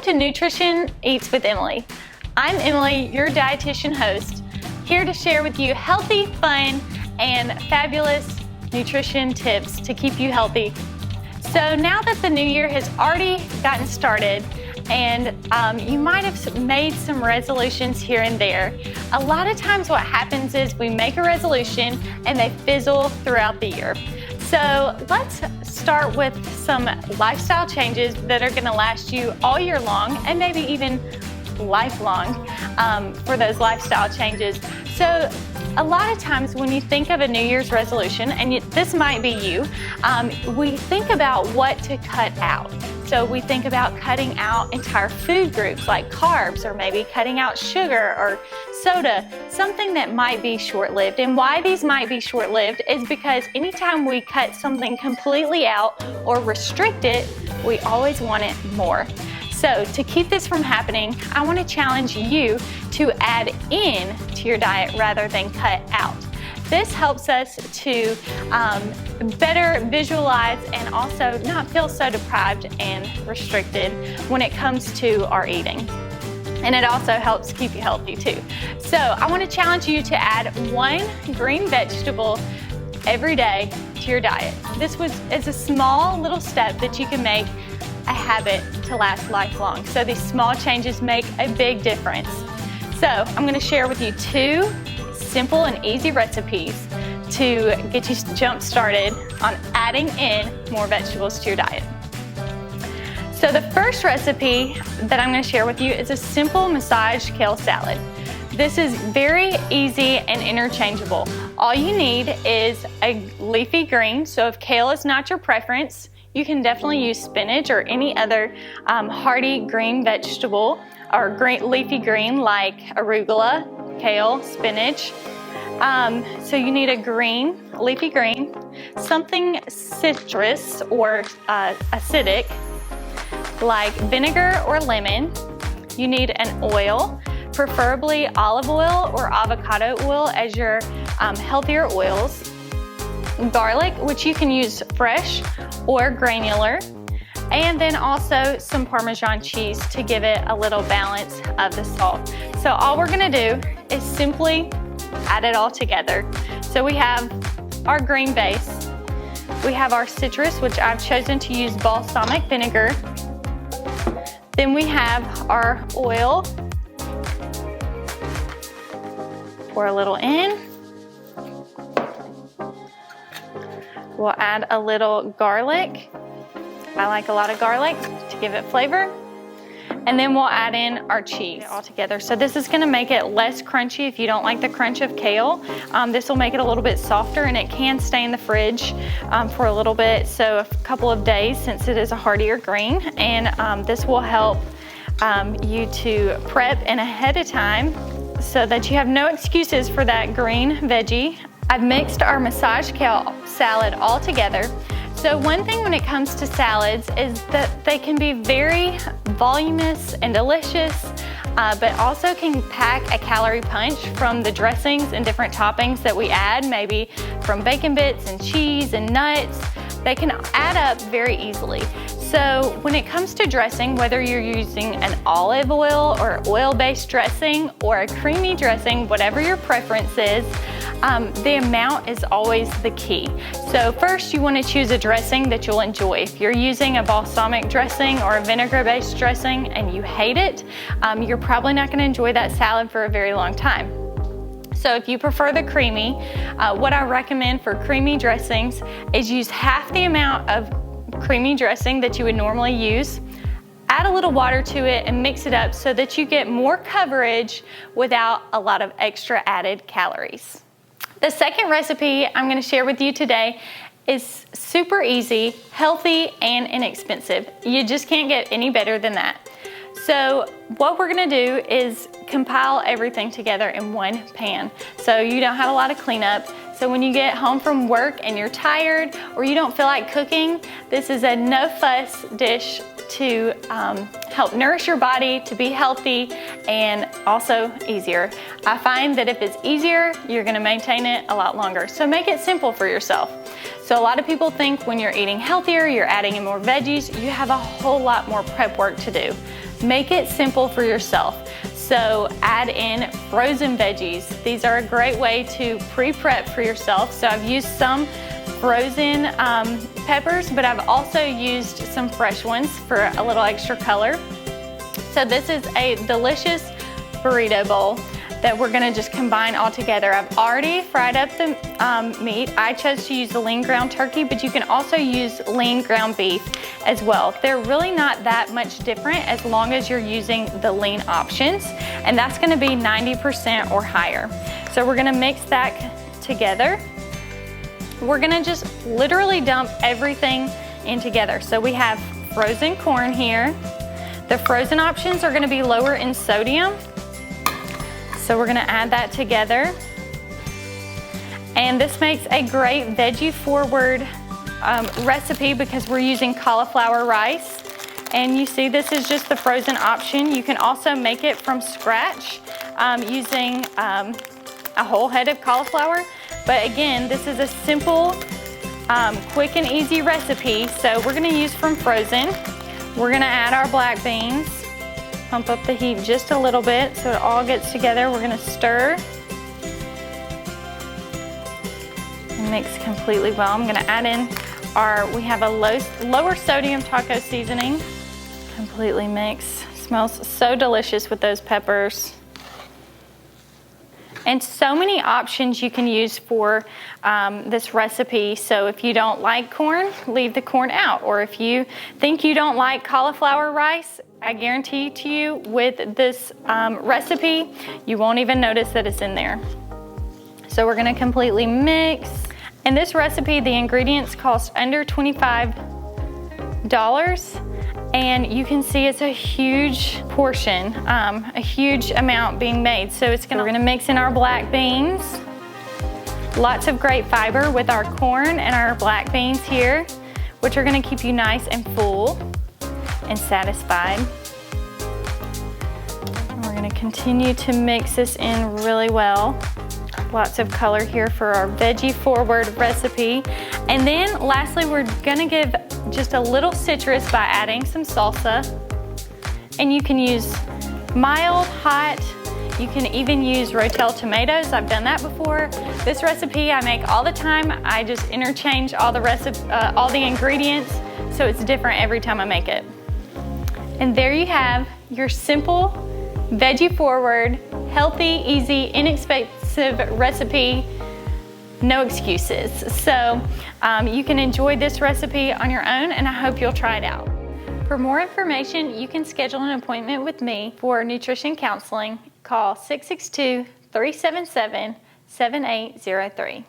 to Nutrition Eats with Emily. I'm Emily, your dietitian host, here to share with you healthy, fun, and fabulous nutrition tips to keep you healthy. So now that the new year has already gotten started, and you might have made some resolutions here and there, a lot of times what happens is we make a resolution and they fizzle throughout the year. So let's start with some lifestyle changes that are going to last you all year long and maybe even lifelong for those lifestyle changes. So a lot of times when you think of a New Year's resolution, and this might be you, we think about what to cut out. So we think about cutting out entire food groups like carbs, or maybe cutting out sugar or soda, something that might be short-lived. And why these might be short-lived is because anytime we cut something completely out or restrict it, we always want it more. So to keep this from happening, I want to challenge you to add in to your diet rather than cut out. This helps us to better visualize and also not feel so deprived and restricted when it comes to our eating. And it also helps keep you healthy too. So I want to challenge you to add one green vegetable every day to your diet. This is a small little step that you can make a habit to last lifelong. So these small changes make a big difference. So I'm going to share with you two simple and easy recipes to get you jump started on adding in more vegetables to your diet. So the first recipe that I'm going to share with you is a simple massaged kale salad. This is very easy and interchangeable. All you need is a leafy green. So if kale is not your preference, you can definitely use spinach or any other hearty green vegetable or leafy green like arugula, kale, spinach. So you need a leafy green, something citrus or acidic like vinegar or lemon. You need an oil, preferably olive oil or avocado oil as your healthier oils. Garlic, which you can use fresh or granular, and then also some Parmesan cheese to give it a little balance of the salt. So all we're gonna do is simply add it all together. So we have our green base, we have our citrus, which I've chosen to use balsamic vinegar. Then we have our oil, pour a little in. We'll add a little garlic. I like a lot of garlic to give it flavor. And then we'll add in our cheese all together. So this is gonna make it less crunchy if you don't like the crunch of kale. This will make it a little bit softer, and it can stay in the fridge for a little bit, so a couple of days since it is a heartier green. And this will help you to prep in ahead of time so that you have no excuses for that green veggie. I've mixed our massaged kale salad all together. So one thing when it comes to salads is that they can be very voluminous and delicious, but also can pack a calorie punch from the dressings and different toppings that we add, maybe from bacon bits and cheese and nuts. They can add up very easily. So when it comes to dressing, whether you're using an olive oil or oil-based dressing or a creamy dressing, whatever your preference is, the amount is always the key. So first you want to choose a dressing that you'll enjoy. If you're using a balsamic dressing or a vinegar-based dressing and you hate it, you're probably not going to enjoy that salad for a very long time. So if you prefer the creamy, what I recommend for creamy dressings is use half the amount of creamy dressing that you would normally use, add a little water to it and mix it up so that you get more coverage without a lot of extra added calories. The second recipe I'm going to share with you today is super easy, healthy, and inexpensive. You just can't get any better than that. So what we're going to do is compile everything together in one pan, so you don't have a lot of cleanup. So when you get home from work and you're tired or you don't feel like cooking, this is a no-fuss dish to help nourish your body, to be healthy, and also easier. I find that if it's easier, you're gonna maintain it a lot longer. So make it simple for yourself. So a lot of people think when you're eating healthier, you're adding in more veggies, you have a whole lot more prep work to do. Make it simple for yourself. So add in frozen veggies. These are a great way to pre-prep for yourself. So I've used some frozen peppers, but I've also used some fresh ones for a little extra color. So this is a delicious burrito bowl that we're gonna just combine all together. I've already fried up the meat. I chose to use the lean ground turkey, but you can also use lean ground beef as well. They're really not that much different as long as you're using the lean options, and that's gonna be 90% or higher. So we're gonna mix that together. We're gonna just literally dump everything in together. So we have frozen corn here. The frozen options are gonna be lower in sodium. So we're gonna add that together. And this makes a great veggie forward recipe because we're using cauliflower rice. And you see this is just the frozen option. You can also make it from scratch using a whole head of cauliflower. But again, this is a simple, quick and easy recipe. So we're gonna use from frozen. We're gonna add our black beans. Pump up the heat just a little bit so it all gets together. We're gonna stir and mix completely well. I'm gonna add in we have a lower sodium taco seasoning. Completely mix. Smells so delicious with those peppers. And so many options you can use for this recipe. So if you don't like corn, leave the corn out. Or if you think you don't like cauliflower rice, I guarantee to you with this recipe, you won't even notice that it's in there. So we're gonna completely mix. In this recipe, the ingredients cost under $25. And you can see it's a huge portion, a huge amount being made. So we're gonna mix in our black beans. Lots of great fiber with our corn and our black beans here, which are gonna keep you nice and full and satisfied. And we're gonna continue to mix this in really well. Lots of color here for our veggie forward recipe. And then lastly, we're gonna give just a little citrus by adding some salsa. And you can use mild, hot, you can even use Rotel tomatoes. I've done that before. This recipe I make all the time. I just interchange all the ingredients, so it's different every time I make it. And there you have your simple, veggie forward, healthy, easy, inexpensive recipe. No excuses. So you can enjoy this recipe on your own, and I hope you'll try it out. For more information, you can schedule an appointment with me for nutrition counseling. Call 662-377-7803.